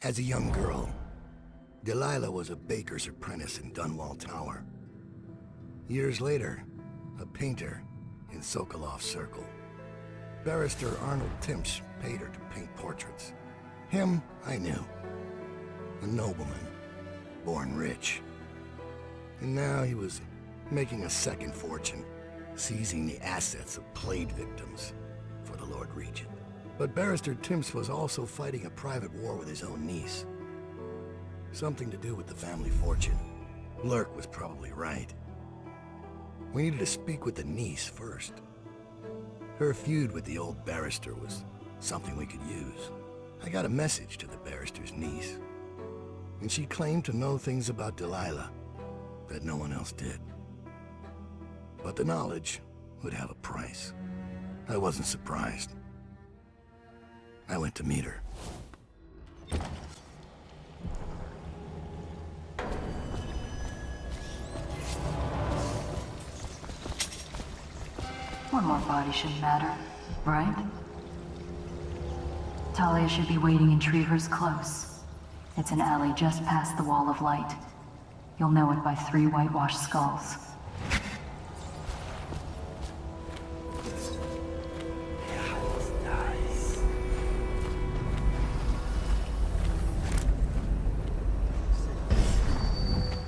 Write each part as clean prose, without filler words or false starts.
As a young girl, Delilah was a baker's apprentice in Dunwall Tower. Years later, a painter in Sokolov Circle. Barrister Arnold Timsh paid her to paint portraits. Him, I knew. A nobleman, born rich. And now he was making a second fortune, seizing the assets of plague victims for the Lord Regent. But Barrister Timsh was also fighting a private war with his own niece. Something to do with the family fortune. Lurk was probably right. We needed to speak with the niece first. Her feud with the old barrister was something we could use. I got a message to the barrister's niece, and she claimed to know things about Delilah that no one else did. But the knowledge would have a price. I wasn't surprised. I went to meet her. One more body shouldn't matter, right? Talia should be waiting in Trevor's Close. It's an alley just past the Wall of Light. You'll know it by 3 whitewashed skulls.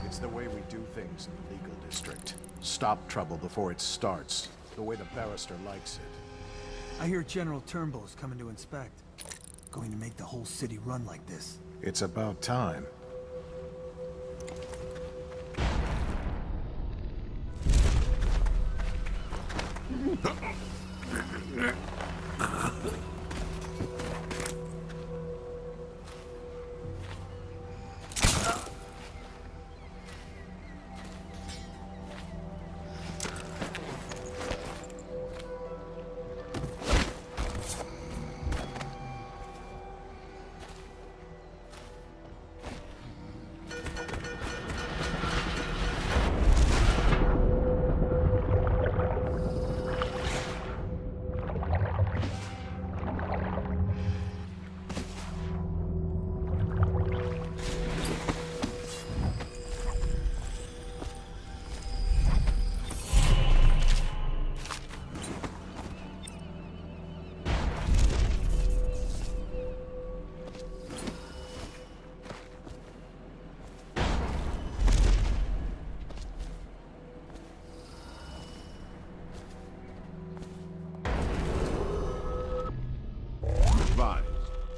It's the way we do things in the legal district. Stop trouble before it starts. The way the barrister likes it. I hear General Turnbull's coming to inspect. Going to make the whole city run like this. It's about time.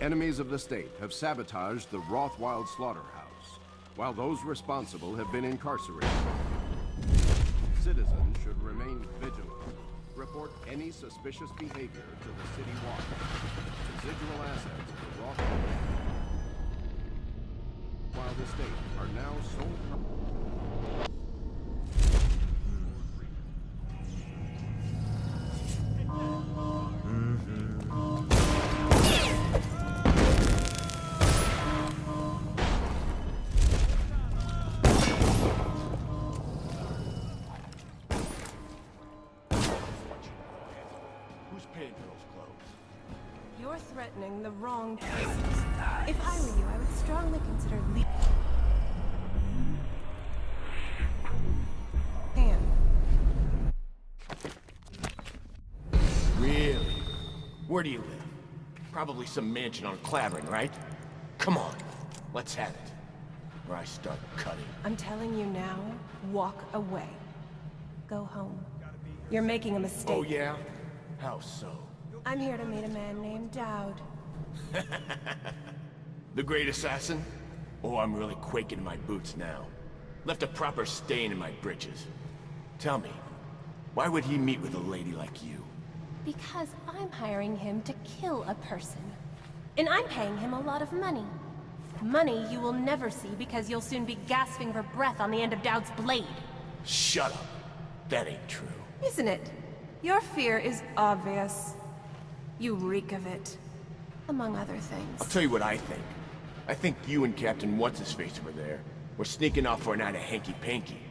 Enemies of the state have sabotaged the Rothwild slaughterhouse, while those responsible have been incarcerated. Citizens should remain vigilant. Report any suspicious behavior to the city watch. Residual assets of the Rothwild while the state are now sold. You're threatening the wrong person. If I were you, I would strongly consider leaving. Really? Where do you live? Probably some mansion on Clavering, right? Come on, let's have it. Or I start cutting. I'm telling you now, walk away. Go home. You're making a mistake. Oh yeah? How so? I'm here to meet a man named Dowd. The great assassin? Oh, I'm really quaking in my boots now. Left a proper stain in my britches. Tell me, why would he meet with a lady like you? Because I'm hiring him to kill a person. And I'm paying him a lot of money. Money you will never see because you'll soon be gasping for breath on the end of Dowd's blade. Shut up. That ain't true. Isn't it? Your fear is obvious. You reek of it. Among other things. I'll tell you what I think. I think you and Captain What's-His-Face over there were sneaking off for a night of hanky-panky.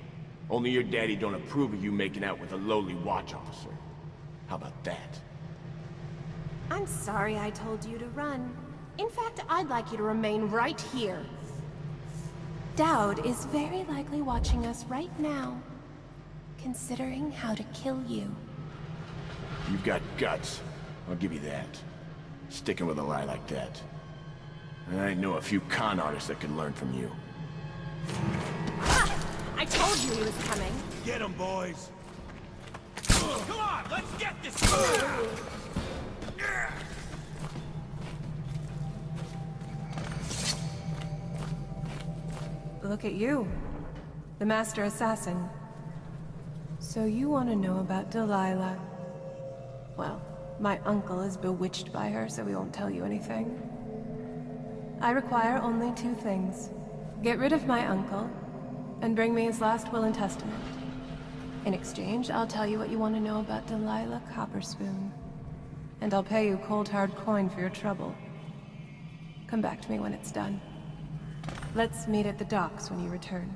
Only your daddy don't approve of you making out with a lowly watch officer. How about that? I'm sorry I told you to run. In fact, I'd like you to remain right here. Dowd is very likely watching us right now, considering how to kill you. You've got guts. I'll give you that. Sticking with a lie like that. I know a few con artists that could learn from you. Ha! I told you he was coming. Get him, boys! Come on, let's get this! Look at you. The Master Assassin. So you want to know about Delilah? Well, my uncle is bewitched by her, so we won't tell you anything. I require only 2 things. Get rid of my uncle, and bring me his last will and testament. In exchange, I'll tell you what you want to know about Delilah Copperspoon. And I'll pay you cold hard coin for your trouble. Come back to me when it's done. Let's meet at the docks when you return.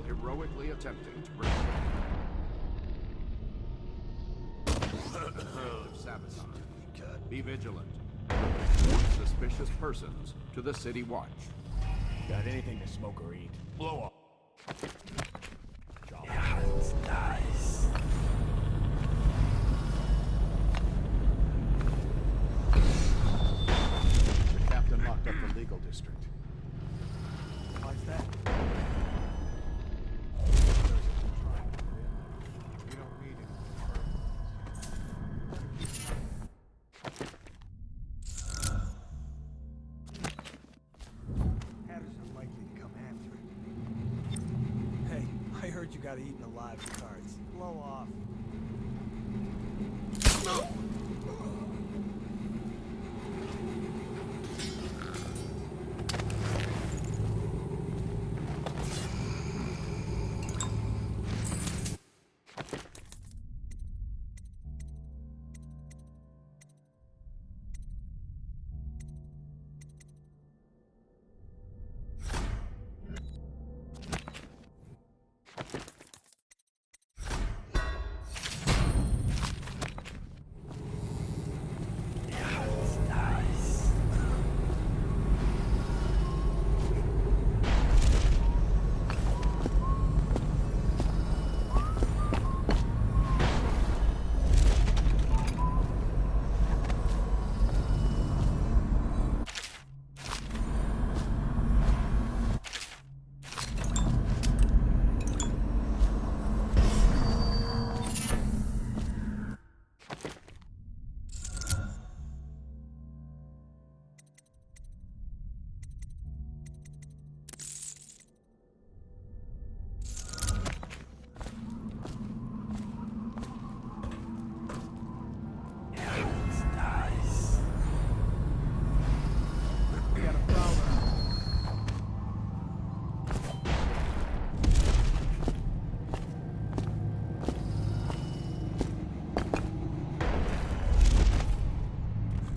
Heroically attempting to bring sabotage. Be vigilant. Report suspicious persons to the City Watch. Got anything to smoke or eat? Blow up. Yeah, it's nice. The captain locked up the legal district. Why's that? We don't need it. Hatters are likely to come after it. Hey, I heard you got eaten alive cards. Blow off.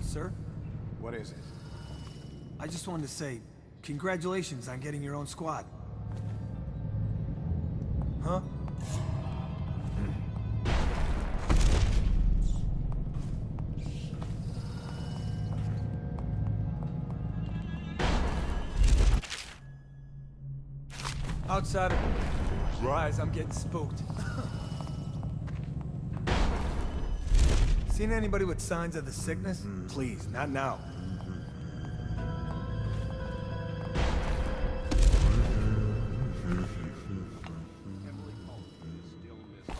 Sir? What is it? I just wanted to say, congratulations on getting your own squad. Huh? Outside of... Rise, I'm getting spooked. Seen anybody with signs of the sickness? Please, not now. Emily Kaldwin is still missing.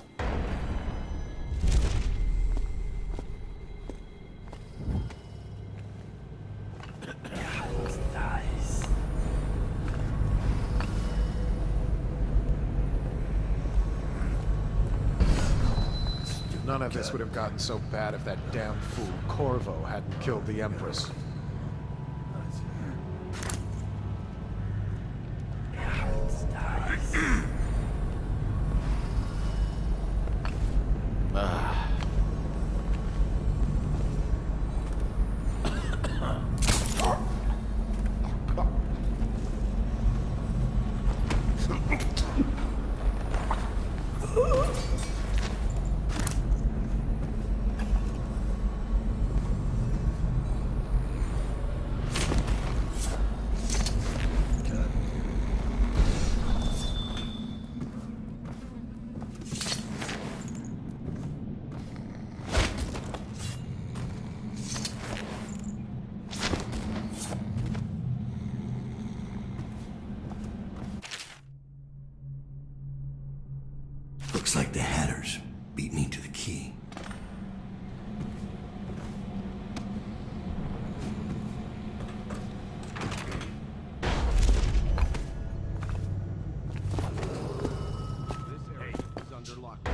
None of this would have gotten so bad if that damn fool Corvo hadn't killed the Empress. Looks like the Hatters beat me to the key. Is under lockdown.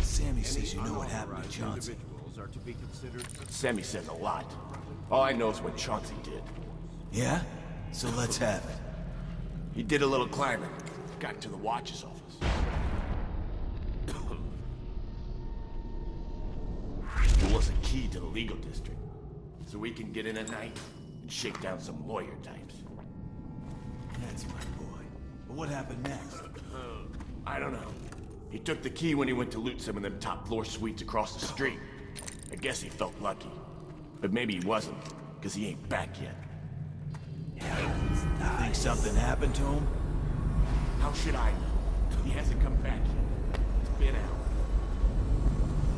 Sammy says you know what happened to Unauthorized Johnson. individuals are to be considered. Sammy says a lot. All I know is what Chauncey did. Yeah? So let's have it. He did a little climbing. Got to the watch's office. It was a key to the legal district. So we can get in at night and shake down some lawyer types. That's my boy. But what happened next? I don't know. He took the key when he went to loot some of them top floor suites across the street. I guess he felt lucky. But maybe he wasn't, because he ain't back yet. Think something happened to him? How should I know? He hasn't come back yet. He's been out.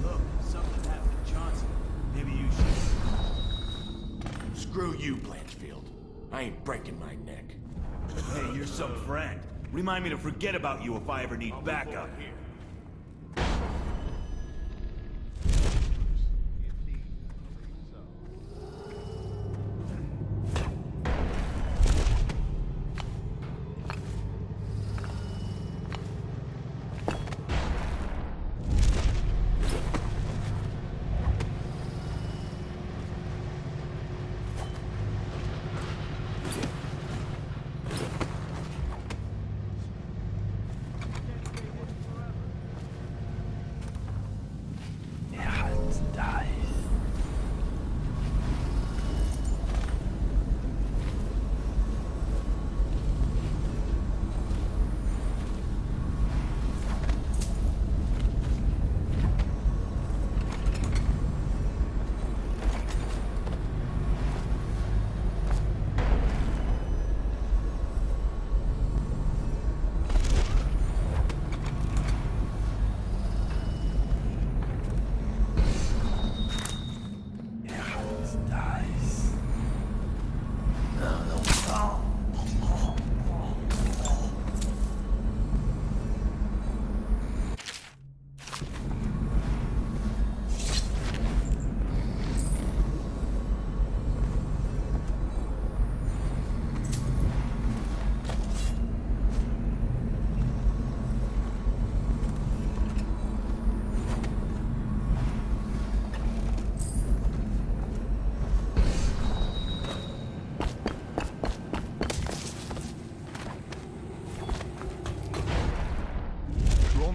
Look, something happened to Johnson. Maybe you should. Screw you, Blanchfield. I ain't breaking my neck. Hey, you're some friend. Remind me to forget about you if I ever need backup. Here.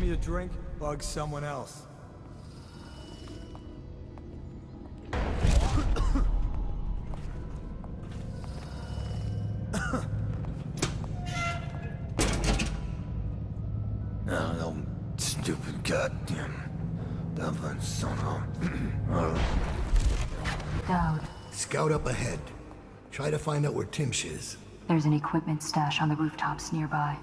A drink, bug someone else. No, stupid goddamn Dublin son of... Dowd, Scout up ahead. Try to find out where Timsh is. there's an equipment stash on the rooftops nearby.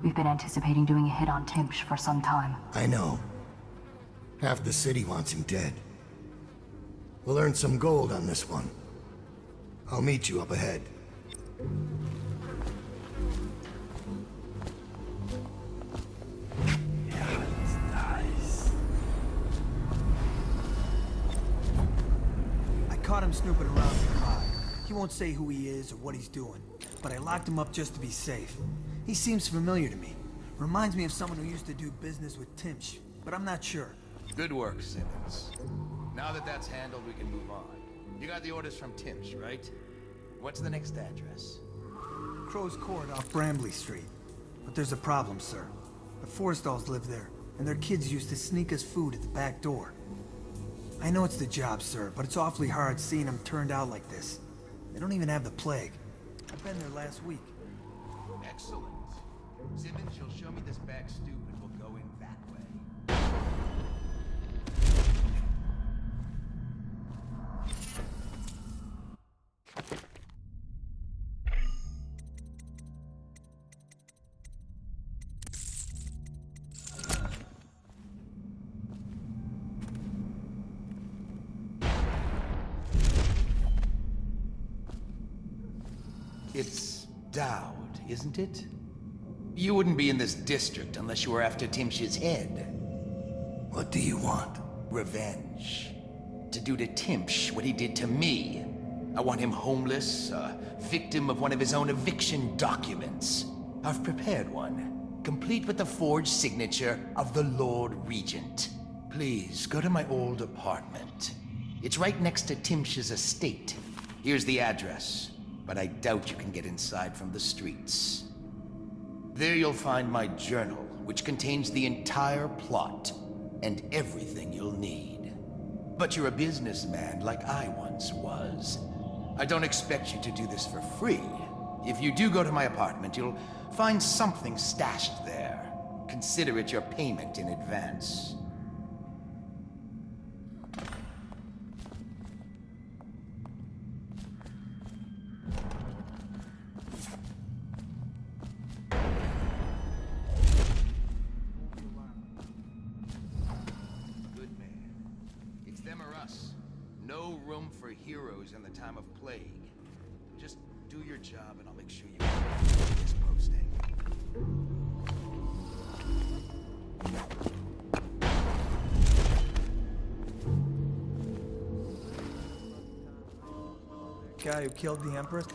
We've been anticipating doing a hit on Timsh for some time. I know. Half the city wants him dead. We'll earn some gold on this one. I'll meet you up ahead. I caught him snooping around nearby. He won't say who he is or what he's doing, but I locked him up just to be safe. He seems familiar to me. Reminds me of someone who used to do business with Timsh. but I'm not sure. Good work, Simmons. Now that that's handled, we can move on. You got the orders from Timsh, right? What's the next address? Crow's Court off Bramley Street. But there's a problem, sir. The Forrestalls live there, and their kids used to sneak us food at the back door. I know it's the job, sir, but it's awfully hard seeing them turned out like this. They don't even have the plague. I've been there last week. Excellent. Simmons, you'll show me this back stoop and we'll go in that way. It's Dowd, isn't it? You wouldn't be in this district unless you were after Timsh's head. What do you want? Revenge. To do to Timsh what he did to me. I want him homeless, a victim of one of his own eviction documents. I've prepared one, complete with the forged signature of the Lord Regent. Please, go to my old apartment. It's right next to Timsh's estate. Here's the address, but I doubt you can get inside from the streets. There you'll find my journal, which contains the entire plot and everything you'll need. But you're a businessman like I once was. I don't expect you to do this for free. If you do go to my apartment, you'll find something stashed there. Consider it your payment in advance. No room for heroes in the time of plague. Just do your job and I'll make sure you get this posting. Guy who killed the Empress?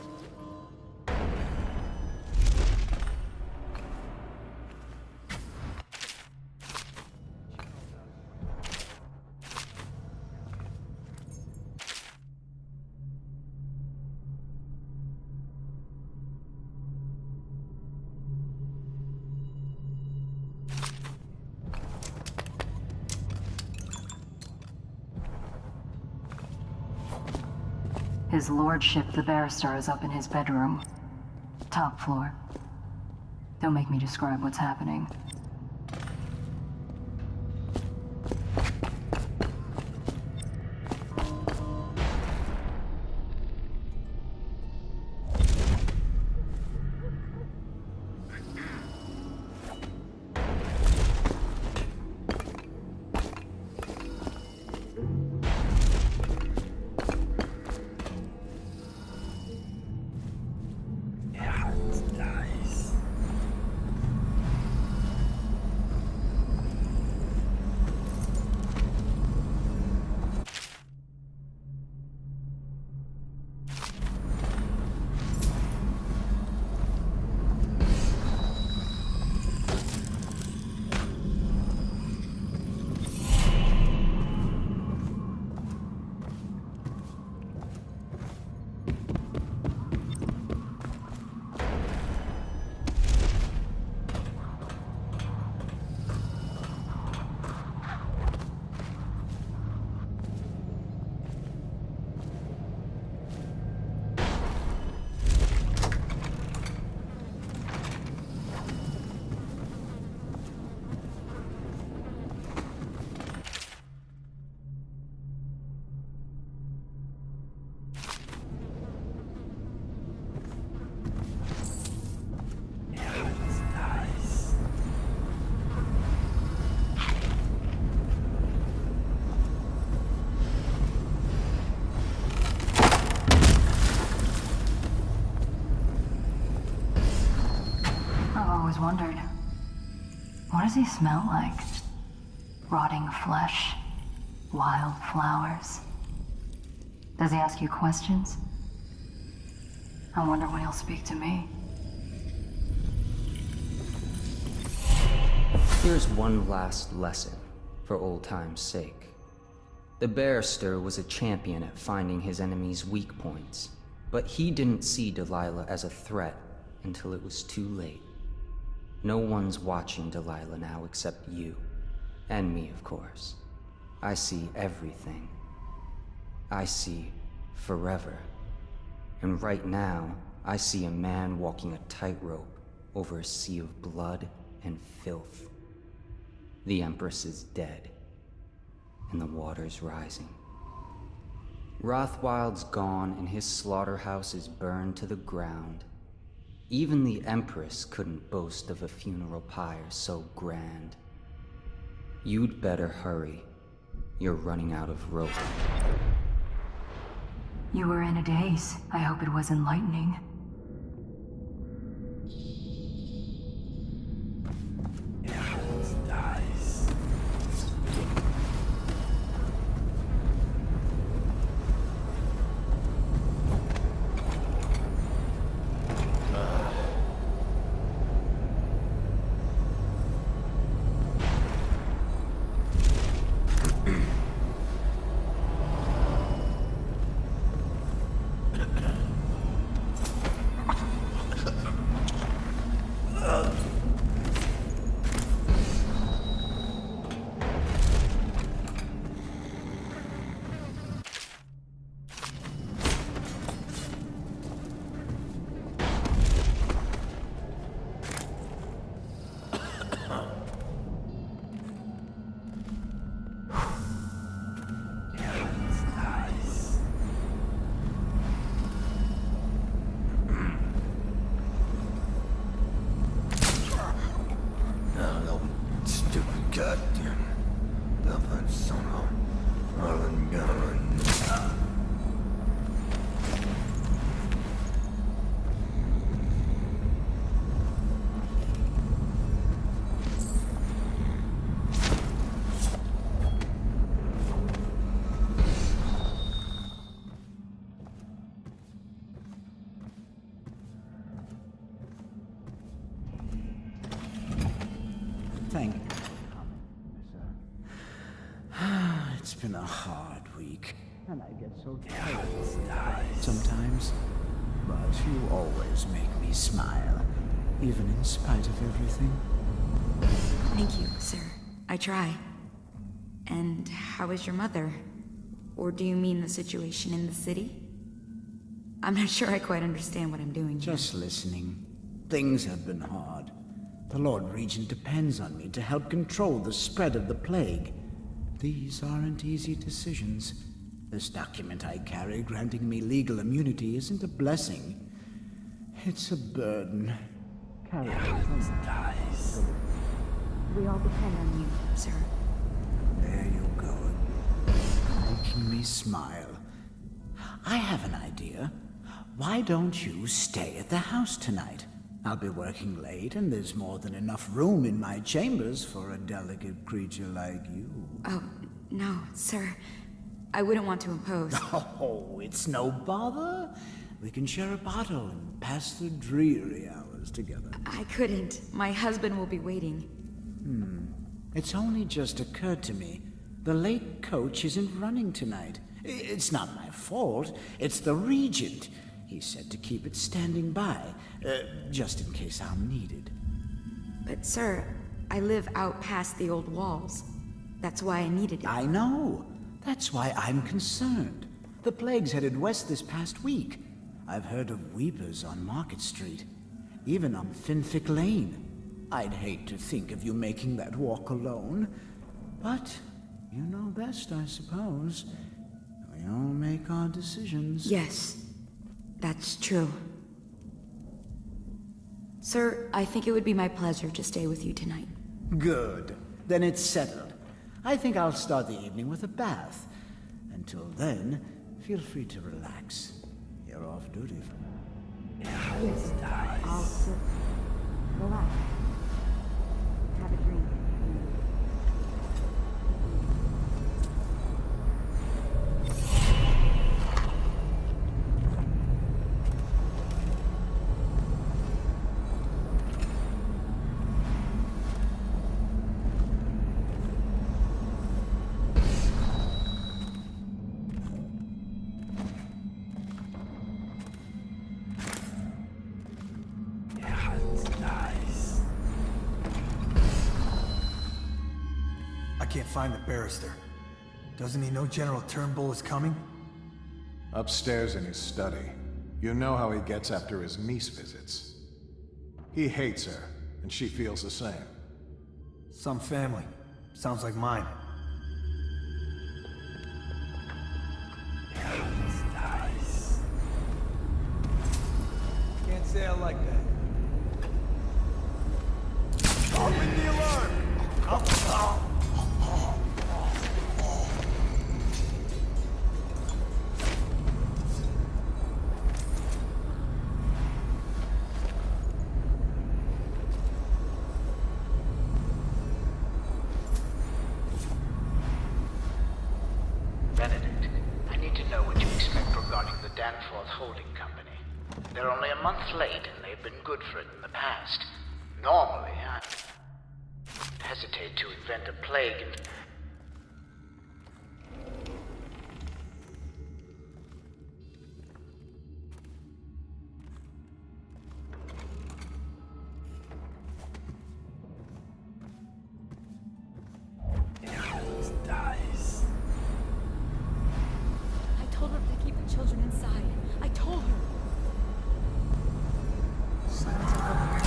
His lordship, the barrister, is up in his bedroom. Top floor. Don't make me describe what's happening. Wondered, what does he smell like? Rotting flesh? Wild flowers? Does he ask you questions? I wonder when he'll speak to me. Here's one last lesson. for old time's sake. The barrister was a champion at finding his enemies' weak points, but he didn't see Delilah as a threat until it was too late. No one's watching Delilah now except you. And me, of course. I see everything. I see forever. And right now, I see a man walking a tightrope over a sea of blood and filth. The Empress is dead, and the water's rising. Rothwild's gone, and his slaughterhouse is burned to the ground. Even the Empress couldn't boast of a funeral pyre so grand. You'd better hurry. You're running out of rope. You were in a daze. I hope it was enlightening. Thank you. It's been a hard week, and I get so tired sometimes. But you always make me smile, even in spite of everything. Thank you, sir. I try. And how is your mother? Or do you mean the situation in the city? I'm not sure I quite understand what I'm doing here. Just listening. Things have been hard. The Lord Regent depends on me to help control the spread of the plague. These aren't easy decisions. This document I carry granting me legal immunity isn't a blessing. It's a burden. Carry it. Dies. We all depend on you, sir. There you go. Making me smile. I have an idea. Why don't you stay at the house tonight? I'll be working late, and there's more than enough room in my chambers for a delicate creature like you. Oh, no, sir. I wouldn't want to impose. Oh, it's no bother. We can share a bottle and pass the dreary hours together. I couldn't. My husband will be waiting. It's only just occurred to me. The late coach isn't running tonight. It's not my fault. It's the Regent. He said to keep it standing by, just in case I'm needed. But, sir, I live out past the old walls. That's why I needed it. I know. That's why I'm concerned. The plague's headed west this past week. I've heard of weepers on Market Street, even on Finfic Lane. I'd hate to think of you making that walk alone, but you know best, I suppose. We all make our decisions. Yes, that's true. Sir, I think it would be my pleasure to stay with you tonight. Good. Then it's settled. I think I'll start the evening with a bath. Until then, feel free to relax. You're off duty for now. Yes, I'll sit. Relax. Have a drink. can't find the barrister. Doesn't he know General Turnbull is coming? Upstairs in his study. You know how he gets after his niece visits. He hates her, and she feels the same. Some family. Sounds like mine. Nice. Can't say I like that. Open the alarm! Benedict, I need to know what you expect regarding the Danforth Holding Company. They're only a month late, and they've been good for it in the past. Normally, I hesitate to invent a plague and... I told her to keep the children inside. I told her. Sounds over here.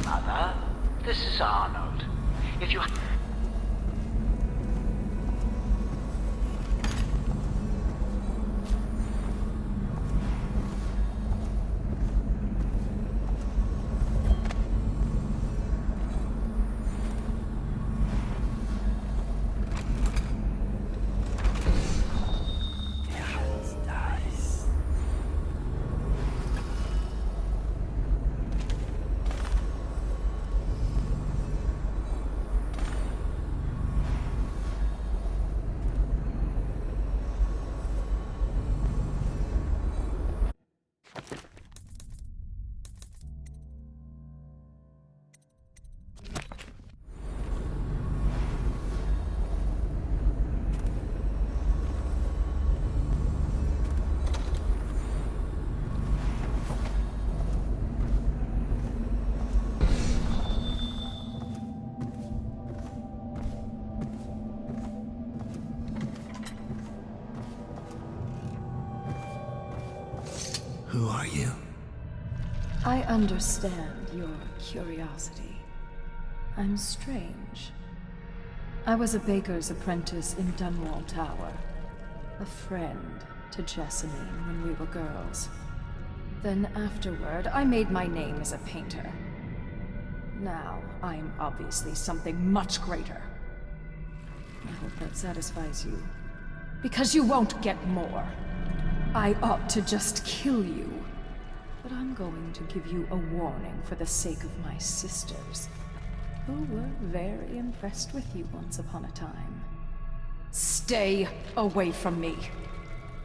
Mother, this is Arnold. If you... Who are you? I understand your curiosity. I'm strange. I was a baker's apprentice in Dunwall Tower. A friend to Jessamine when we were girls. Then afterward, I made my name as a painter. Now, I'm obviously something much greater. I hope that satisfies you. Because you won't get more. I ought to just kill you. But I'm going to give you a warning for the sake of my sisters, who were very impressed with you once upon a time. Stay away from me.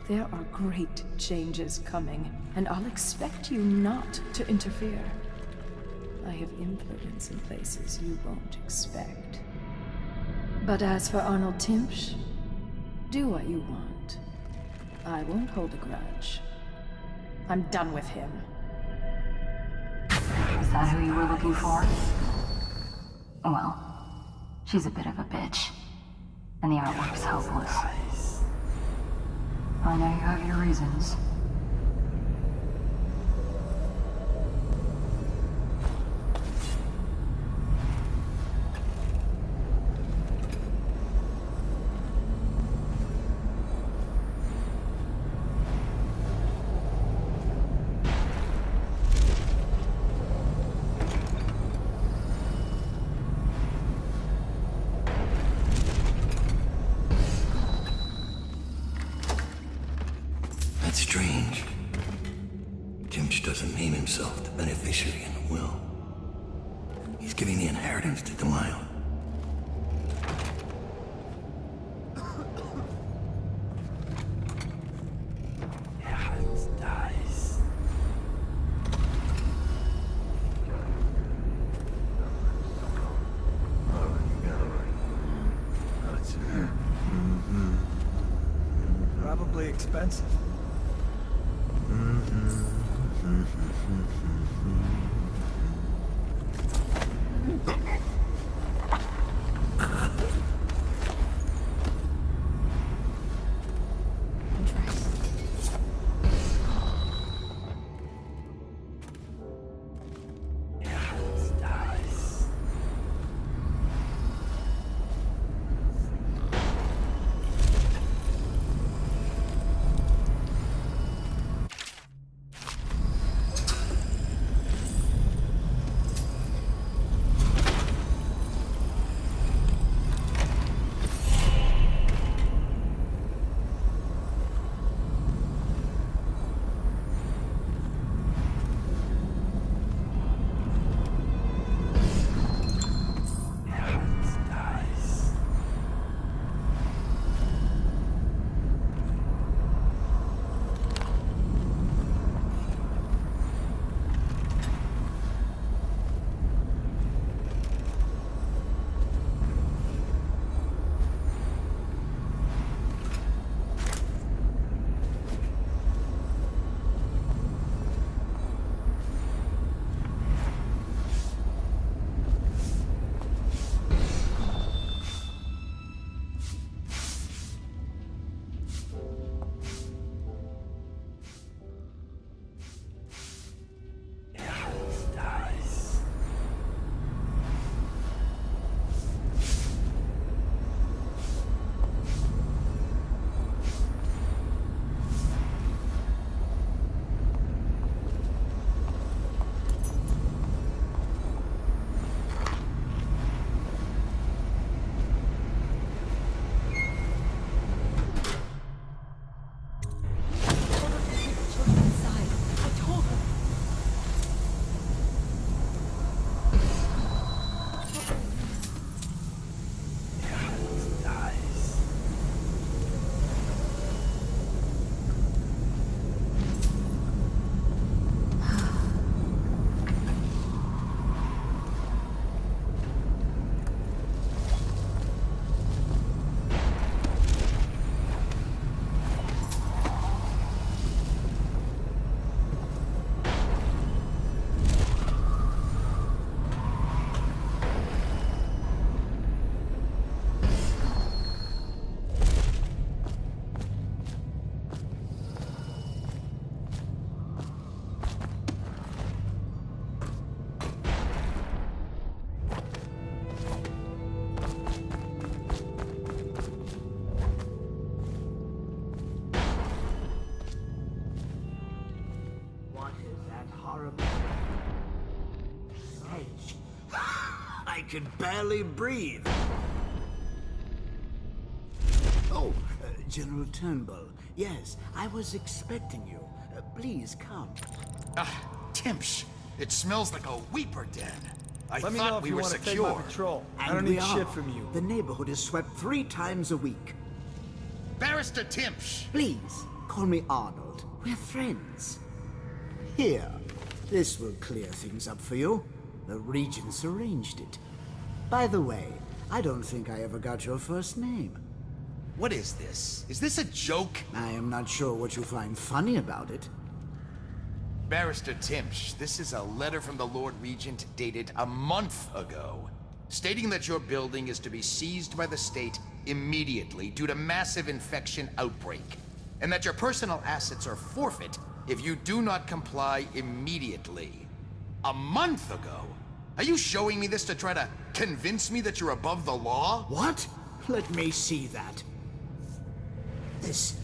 There are great changes coming, and I'll expect you not to interfere. I have influence in places you won't expect. But as for Arnold Timpsch, do what you want. I won't hold a grudge. I'm done with him. Is that who you were looking for? Well, she's a bit of a bitch. And the artwork's hopeless. I know you have your reasons. beneficiary in the will. He's giving the inheritance to Delilah. Probably expensive. I can barely breathe. Oh, General Turnbull. Yes, I was expecting you. Please come. Timsh. It smells like a weeper den. I Let me know thought if we you were want to take secure. my patrol. I And don't we need are. shit from you. The neighborhood is swept 3 times a week. Barrister Timsh. Please, call me Arnold. We're friends. Here, this will clear things up for you. The Regents arranged it. By the way, I don't think I ever got your first name. What is this? Is this a joke? I am not sure what you find funny about it. Barrister Timsh, this is a letter from the Lord Regent dated a month ago, stating that your building is to be seized by the state immediately due to massive infection outbreak, and that your personal assets are forfeit if you do not comply immediately. A month ago? Are you showing me this to try to convince me that you're above the law? What? Let me see that. This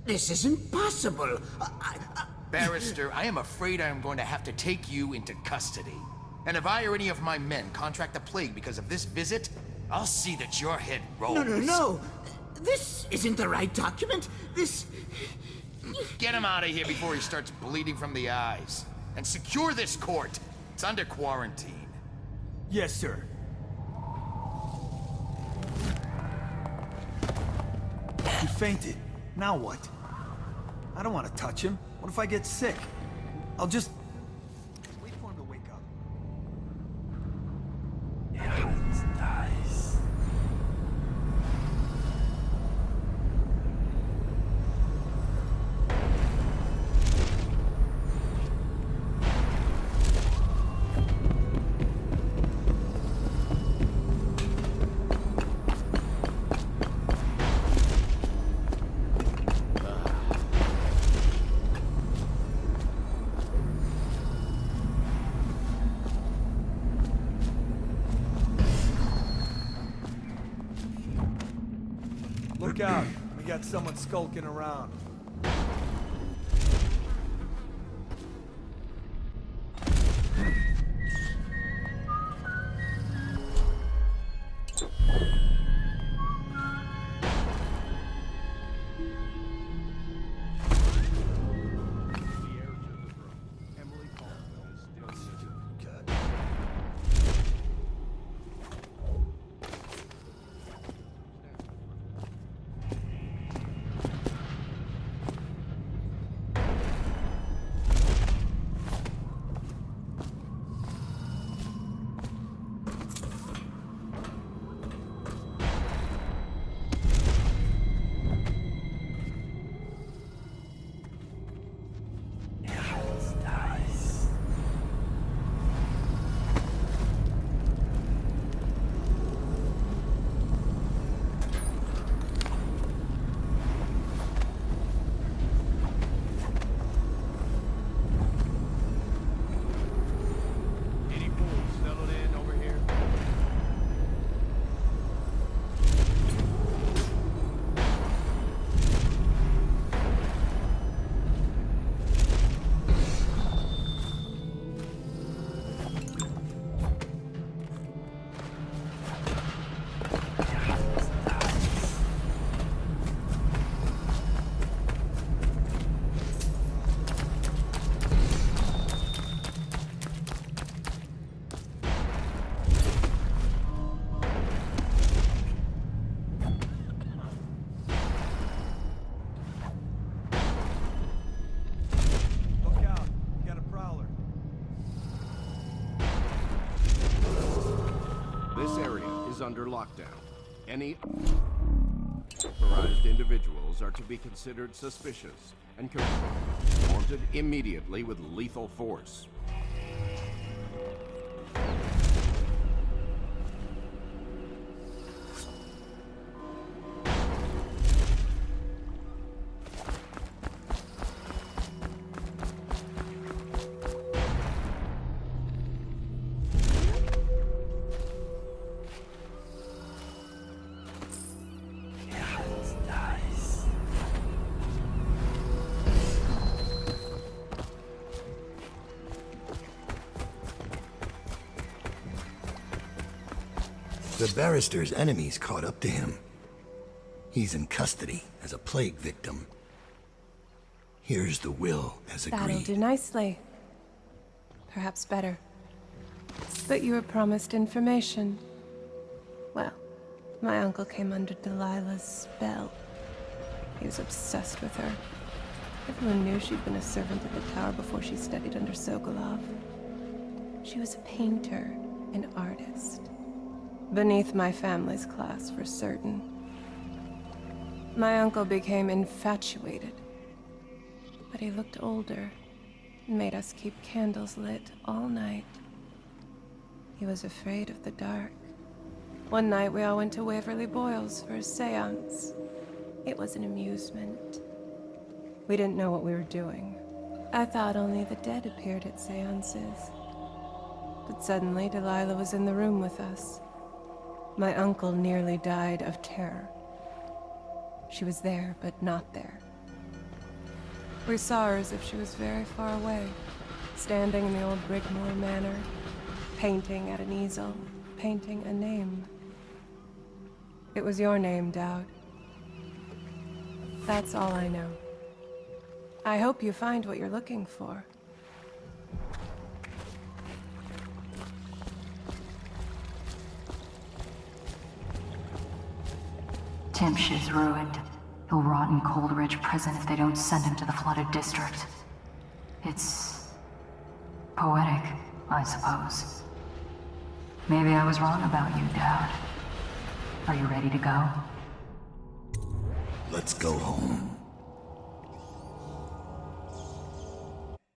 isn't possible. Barrister, I am afraid I am going to have to take you into custody. And if I or any of my men contract the plague because of this visit, I'll see that your head rolls. No. This isn't the right document. This... Get him out of here before he starts bleeding from the eyes. And secure this court. It's under quarantine. Yes, sir. He fainted. Now what? I don't want to touch him. What if I get sick? I'll just... wait for him to wake up. Look out. We got someone skulking around. Emily Kaldwin is still under lockdown. Any authorized individuals are to be considered suspicious and confronted immediately with lethal force. The barrister's enemies caught up to him. He's in custody as a plague victim. Here's the will as agreed. That'll do nicely. Perhaps better. But you were promised information. Well, my uncle came under Delilah's spell. He was obsessed with her. Everyone knew she'd been a servant at the tower before she studied under Sokolov. She was a painter, an artist. Beneath my family's class, for certain. My uncle became infatuated. But he looked older, and made us keep candles lit all night. He was afraid of the dark. One night we all went to Waverly Boyle's for a seance. It was an amusement. We didn't know what we were doing. I thought only the dead appeared at seances. But suddenly Delilah was in the room with us. My uncle nearly died of terror. She was there, but not there. We saw her as if she was very far away, standing in the old Brigmore Manor, painting at an easel, painting a name. It was your name, Dowd. That's all I know. I hope you find what you're looking for. Timsh is ruined. He'll rot in Coldridge Prison if they don't send him to the flooded district. It's poetic, I suppose. Maybe I was wrong about you, Dad. Are you ready to go? Let's go home.